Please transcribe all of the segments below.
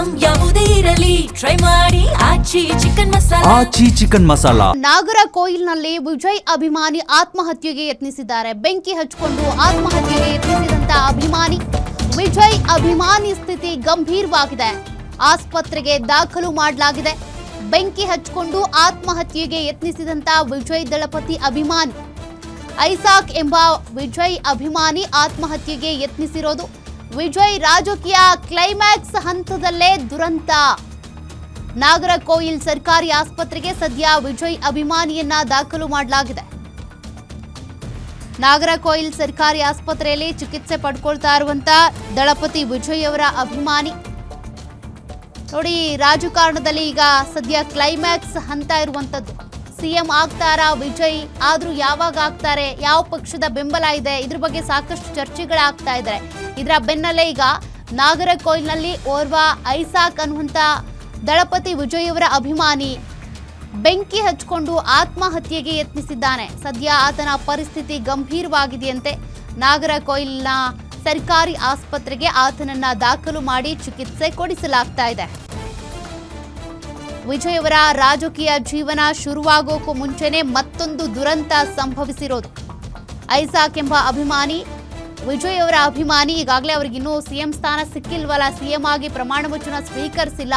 Item ಯಾವುದೇ ಇರಲಿ try ಮಾಡಿ ಆಚಿ ಚಿಕನ್ ಮಸಾಲಾ. ನಾಗರಕೋಯಿಲ್ನಲ್ಲಿ ವಿಜಯ್ ಅಭಿಮಾನಿ ಆತ್ಮಹತ್ಯೆಗೆ ಯತ್ನಿಸಿದ್ದಾರೆ. ಬೆಂಕಿ ಹಚ್ಚಿಕೊಂಡು ಆತ್ಮಹತ್ಯೆಗೆ ಯತ್ನಿಸಿದಂತ ಅಭಿಮಾನಿ ವಿಜಯ್ ಅಭಿಮಾನಿ ಸ್ಥಿತಿ ಗಂಭೀರವಾಗಿದೆ. ಆಸ್ಪತ್ರೆಗೆ ದಾಖಲು ಮಾಡಲಾಗಿದೆ. ಬೆಂಕಿ ಹಚ್ಚಿಕೊಂಡು ಆತ್ಮಹತ್ಯೆಗೆ ಯತ್ನಿಸಿದಂತ ವಿಜಯ್ ದಳಪತಿ ಅಭಿಮಾನಿ ಐಸಾಕ್ ಎಂಬ ವಿಜಯ್ ಅಭಿಮಾನಿ ಆತ್ಮಹತ್ಯೆಗೆ ಯತ್ನಿಸಿರೋದು. ವಿಜಯ್ ರಾಜಕೀಯ ಕ್ಲೈಮ್ಯಾಕ್ಸ್ ಹಂತದಲ್ಲೇ ದುರಂತ. ನಾಗರಕೋಯಿಲ್ ಸರ್ಕಾರಿ ಆಸ್ಪತ್ರೆಗೆ ಸದ್ಯ ವಿಜಯ್ ಅಭಿಮಾನಿಯನ್ನ ದಾಖಲು ಮಾಡಲಾಗಿದೆ. ನಾಗರಕೋಯಿಲ್ ಸರ್ಕಾರಿ ಆಸ್ಪತ್ರೆಯಲ್ಲಿ ಚಿಕಿತ್ಸೆ ಪಡ್ಕೊಳ್ತಾ ಇರುವಂತ ದಳಪತಿ ವಿಜಯ್ ಅವರ ಅಭಿಮಾನಿ ನೋಡಿ, ರಾಜಕಾರಣದಲ್ಲಿ ಈಗ ಸದ್ಯ ಕ್ಲೈಮ್ಯಾಕ್ಸ್ ಹಂತ ಇರುವಂತದ್ದು. ಸಿಎಂ ಆಗ್ತಾರಾ ವಿಜಯ್? ಆದ್ರೂ ಯಾವಾಗ ಆಗ್ತಾರೆ, ಯಾವ ಪಕ್ಷದ ಬೆಂಬಲ ಇದೆ, ಇದ್ರ ಬಗ್ಗೆ ಸಾಕಷ್ಟು ಚರ್ಚೆಗಳಾಗ್ತಾ ಇದ್ದಾರೆ. ಇದರ ಬೆನ್ನಲ್ಲೇ ಈಗ ನಾಗರಕೋಯಿಲ್ನಲ್ಲಿ ಓರ್ವ ಐಸಾಕ್ ಅನ್ನುವಂತ ದಳಪತಿ ವಿಜಯ್ ಅವರ ಅಭಿಮಾನಿ ಬೆಂಕಿ ಹಚ್ಚಿಕೊಂಡು ಆತ್ಮಹತ್ಯೆಗೆ ಯತ್ನಿಸಿದ್ದಾನೆ. ಸದ್ಯ ಆತನ ಪರಿಸ್ಥಿತಿ ಗಂಭೀರವಾಗಿದೆಯಂತೆ. ನಾಗರಕೋಯಿಲ್ನ ಸರ್ಕಾರಿ ಆಸ್ಪತ್ರೆಗೆ ಆತನನ್ನ ದಾಖಲು ಮಾಡಿ ಚಿಕಿತ್ಸೆ ಕೊಡಿಸಲಾಗ್ತಾ ಇದೆ. ವಿಜಯ್ ಅವರ ರಾಜಕೀಯ ಜೀವನ ಶುರುವಾಗೋಕ್ಕೂ ಮುಂಚೆನೆ ಮತ್ತೊಂದು ದುರಂತ ಸಂಭವಿಸಿರೋದು. ಐಸಾಕ್ ಎಂಬ ಅಭಿಮಾನಿ ವಿಜಯ್ ಅವರ ಅಭಿಮಾನಿ ಈಗಾಗಲೇ ಅವ್ರಿಗಿನ್ನೂ ಸಿಎಂ ಸ್ಥಾನ ಸಿಕ್ಕಿಲ್ವಲ್ಲ, ಸಿಎಂ ಆಗಿ ಪ್ರಮಾಣ ವಚನ ಸ್ವೀಕರಿಸಿಲ್ಲ.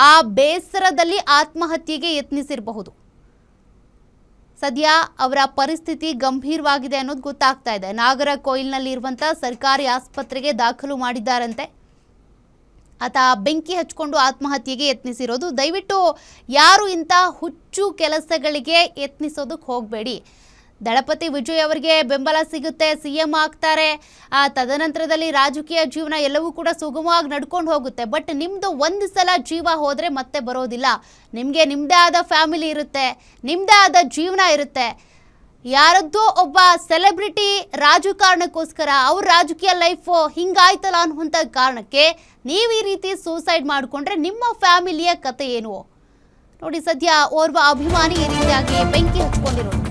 ಆ ಬೇಸರದಲ್ಲಿ ಆತ್ಮಹತ್ಯೆಗೆ ಯತ್ನಿಸಿರಬಹುದು. ಸದ್ಯ ಅವರ ಪರಿಸ್ಥಿತಿ ಗಂಭೀರವಾಗಿದೆ ಅನ್ನೋದು ಗೊತ್ತಾಗ್ತಾ ಇದೆ. ನಾಗರಕೋಯಿಲ್ನಲ್ಲಿ ಇರುವಂತಹ ಸರ್ಕಾರಿ ಆಸ್ಪತ್ರೆಗೆ ದಾಖಲು ಮಾಡಿದ್ದಾರಂತೆ. ಆತ ಬೆಂಕಿ ಹಚ್ಚಿಕೊಂಡು ಆತ್ಮಹತ್ಯೆಗೆ ಯತ್ನಿಸಿರೋದು. ದಯವಿಟ್ಟು ಯಾರು ಇಂಥ ಹುಚ್ಚು ಕೆಲಸಗಳಿಗೆ ಯತ್ನಿಸೋದಕ್ಕೆ ಹೋಗಬೇಡಿ. ದಳಪತಿ ವಿಜಯ್ ಅವರಿಗೆ ಬೆಂಬಲ ಸಿಗುತ್ತೆ, ಸಿಎಂ ಆಗ್ತಾರೆ, ತದನಂತರದಲ್ಲಿ ರಾಜಕೀಯ ಜೀವನ ಎಲ್ಲವೂ ಕೂಡ ಸುಗಮವಾಗಿ ನಡ್ಕೊಂಡು ಹೋಗುತ್ತೆ. ಬಟ್ ನಿಮ್ಮದು ಒಂದು ಸಲ ಜೀವ ಹೋದರೆ ಮತ್ತೆ ಬರೋದಿಲ್ಲ. ನಿಮಗೆ ನಿಮ್ಮದೇ ಆದ ಫ್ಯಾಮಿಲಿ ಇರುತ್ತೆ, ನಿಮ್ಮದೇ ಆದ ಜೀವನ ಇರುತ್ತೆ. ಯಾರದ್ದೋ ಒಬ್ಬ ಸೆಲೆಬ್ರಿಟಿ ರಾಜಕಾರಣಕ್ಕೋಸ್ಕರ ಅವ್ರ ರಾಜಕೀಯ ಲೈಫು ಹಿಂಗಾಯ್ತಲ್ಲ ಅನ್ನುವಂಥ ಕಾರಣಕ್ಕೆ ನೀವು ಈ ರೀತಿ ಸೂಸೈಡ್ ಮಾಡಿಕೊಂಡ್ರೆ ನಿಮ್ಮ ಫ್ಯಾಮಿಲಿಯ ಕತೆ ಏನು ನೋಡಿ. ಸದ್ಯ ಓರ್ವ ಅಭಿಮಾನಿ ಈ ರೀತಿಯಾಗಿ ಬೆಂಕಿ ಹಚ್ಕೊಂಡಿರೋದು.